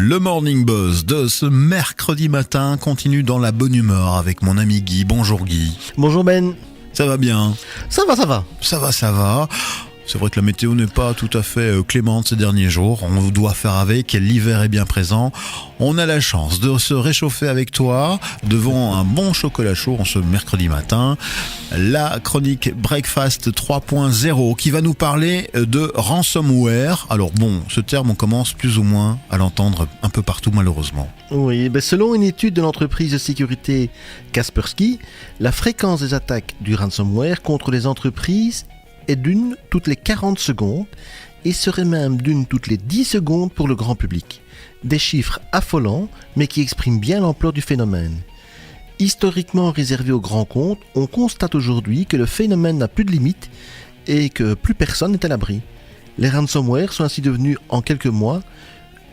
Le Morning Buzz de ce mercredi matin continue dans la bonne humeur avec mon ami Guy. Bonjour Guy. Bonjour Ben. Ça va bien? Ça va. Ça va. C'est vrai que la météo n'est pas tout à fait clémente ces derniers jours. On doit faire avec, l'hiver est bien présent. On a la chance de se réchauffer avec toi devant un bon chocolat chaud en ce mercredi matin. La chronique Breakfast 3.0 qui va nous parler de ransomware. Alors bon, ce terme on commence plus ou moins à l'entendre un peu partout malheureusement. Oui, selon une étude de l'entreprise de sécurité Kaspersky, la fréquence des attaques du ransomware contre les entreprises est d'une toutes les 40 secondes et serait même d'une toutes les 10 secondes pour le grand public. Des chiffres affolants, mais qui expriment bien l'ampleur du phénomène. Historiquement réservé aux grands comptes, on constate aujourd'hui que le phénomène n'a plus de limite et que plus personne n'est à l'abri. Les ransomware sont ainsi devenus en quelques mois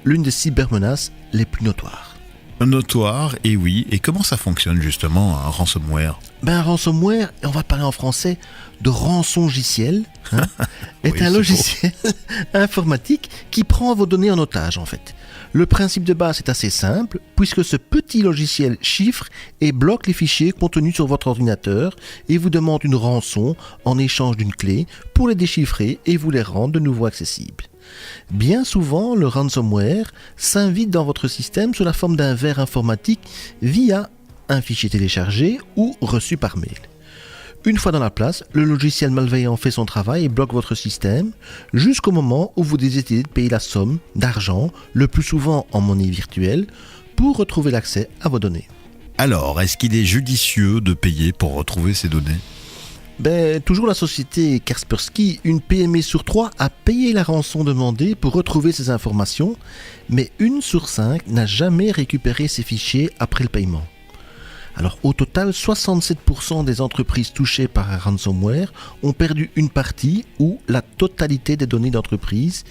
l'une des cybermenaces les plus notoires. Notoire, et oui. Et comment ça fonctionne justement un ransomware? Un ransomware, et on va parler en français de rançongiciel, est Oui, un c'est logiciel informatique qui prend vos données en otage en fait. Le principe de base est assez simple, puisque ce petit logiciel chiffre et bloque les fichiers contenus sur votre ordinateur et vous demande une rançon en échange d'une clé pour les déchiffrer et vous les rendre de nouveau accessibles. Bien souvent, le ransomware s'invite dans votre système sous la forme d'un verre informatique via un fichier téléchargé ou reçu par mail. Une fois dans la place, le logiciel malveillant fait son travail et bloque votre système jusqu'au moment où vous décidez de payer la somme d'argent, le plus souvent en monnaie virtuelle, pour retrouver l'accès à vos données. Alors, est-ce qu'il est judicieux de payer pour retrouver ces données? Toujours la société Kaspersky, une PME sur 3 a payé la rançon demandée pour retrouver ces informations, mais 1 sur 5 n'a jamais récupéré ces fichiers après le paiement. Alors au total, 67% des entreprises touchées par un ransomware ont perdu une partie ou la totalité des données d'entreprise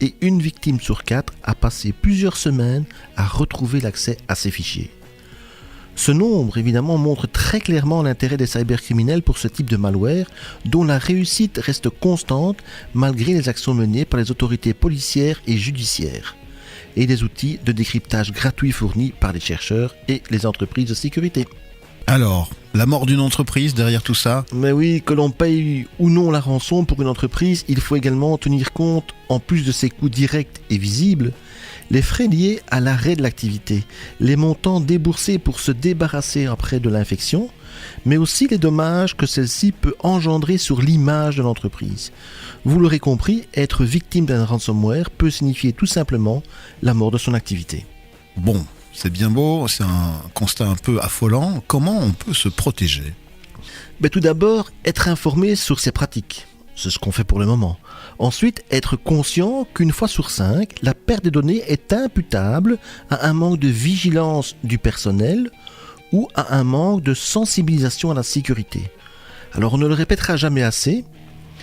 et une victime sur 4 a passé plusieurs semaines à retrouver l'accès à ces fichiers. Ce nombre, évidemment, montre très clairement l'intérêt des cybercriminels pour ce type de malware, dont la réussite reste constante malgré les actions menées par les autorités policières et judiciaires, et les outils de décryptage gratuits fournis par les chercheurs et les entreprises de sécurité. Alors, la mort d'une entreprise derrière tout ça? Mais oui, que l'on paye ou non la rançon pour une entreprise, il faut également tenir compte, en plus de ses coûts directs et visibles, les frais liés à l'arrêt de l'activité, les montants déboursés pour se débarrasser après de l'infection, mais aussi les dommages que celle-ci peut engendrer sur l'image de l'entreprise. Vous l'aurez compris, être victime d'un ransomware peut signifier tout simplement la mort de son activité. Bon, c'est bien beau, c'est un constat un peu affolant. Comment on peut se protéger? Tout d'abord, être informé sur ses pratiques. C'est ce qu'on fait pour le moment. Ensuite, être conscient qu'une fois sur 5, la perte des données est imputable à un manque de vigilance du personnel ou à un manque de sensibilisation à la sécurité. Alors on ne le répétera jamais assez,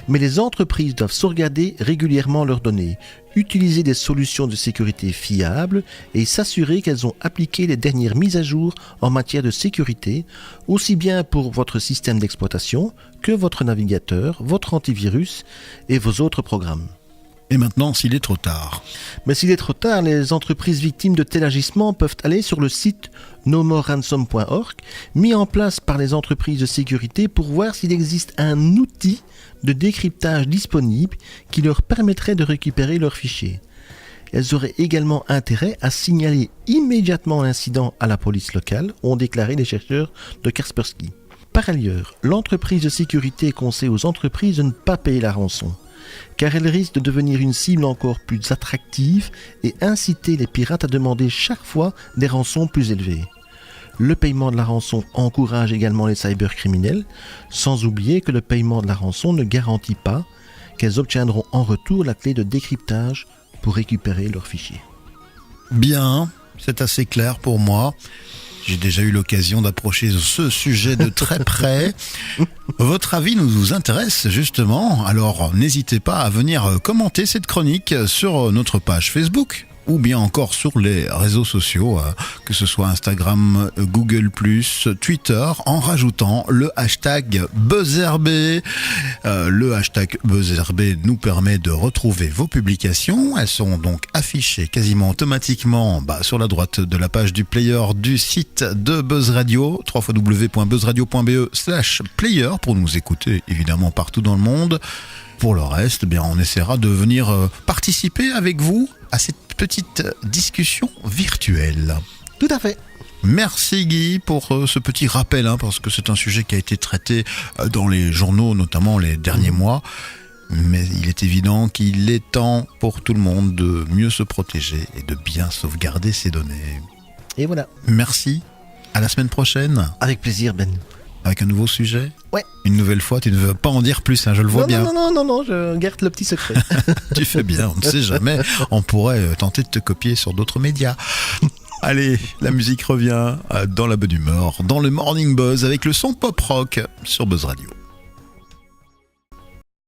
mais les entreprises doivent sauvegarder régulièrement leurs données, utiliser des solutions de sécurité fiables et s'assurer qu'elles ont appliqué les dernières mises à jour en matière de sécurité, aussi bien pour votre système d'exploitation que votre navigateur, votre antivirus et vos autres programmes. Et maintenant, s'il est trop tard? Mais s'il est trop tard, les entreprises victimes de tel agissement peuvent aller sur le site nomoreransom.org, mis en place par les entreprises de sécurité pour voir s'il existe un outil de décryptage disponible qui leur permettrait de récupérer leurs fichiers. Elles auraient également intérêt à signaler immédiatement l'incident à la police locale, ont déclaré les chercheurs de Kaspersky. Par ailleurs, l'entreprise de sécurité conseille aux entreprises de ne pas payer la rançon, car elle risque de devenir une cible encore plus attractive et inciter les pirates à demander chaque fois des rançons plus élevées. Le paiement de la rançon encourage également les cybercriminels, sans oublier que le paiement de la rançon ne garantit pas qu'elles obtiendront en retour la clé de décryptage pour récupérer leurs fichiers. Bien, c'est assez clair pour moi. J'ai déjà eu l'occasion d'approcher ce sujet de très près. Votre avis nous intéresse justement, alors n'hésitez pas à venir commenter cette chronique sur notre page Facebook. ou bien encore sur les réseaux sociaux, que ce soit Instagram, Google+, Twitter, en rajoutant le hashtag BuzzRB. Le hashtag BuzzRB nous permet de retrouver vos publications. Elles sont donc affichées quasiment automatiquement sur la droite de la page du player du site de Buzz Radio, www.buzzradio.be/player, pour nous écouter évidemment partout dans le monde. Pour le reste, on essaiera de venir participer avec vous à cette petite discussion virtuelle. Tout à fait. Merci Guy pour ce petit rappel, parce que c'est un sujet qui a été traité dans les journaux, notamment les derniers mois. Mais il est évident qu'il est temps pour tout le monde de mieux se protéger et de bien sauvegarder ses données. Et voilà. Merci. À la semaine prochaine. Avec plaisir, Ben. Avec un nouveau sujet ? Ouais. Une nouvelle fois, tu ne veux pas en dire plus, je le vois bien. Non, je garde le petit secret. Tu fais bien, on ne sait jamais. On pourrait tenter de te copier sur d'autres médias. Allez, la musique revient dans la bonne humeur, dans le Morning Buzz, avec le son pop rock sur Buzz Radio.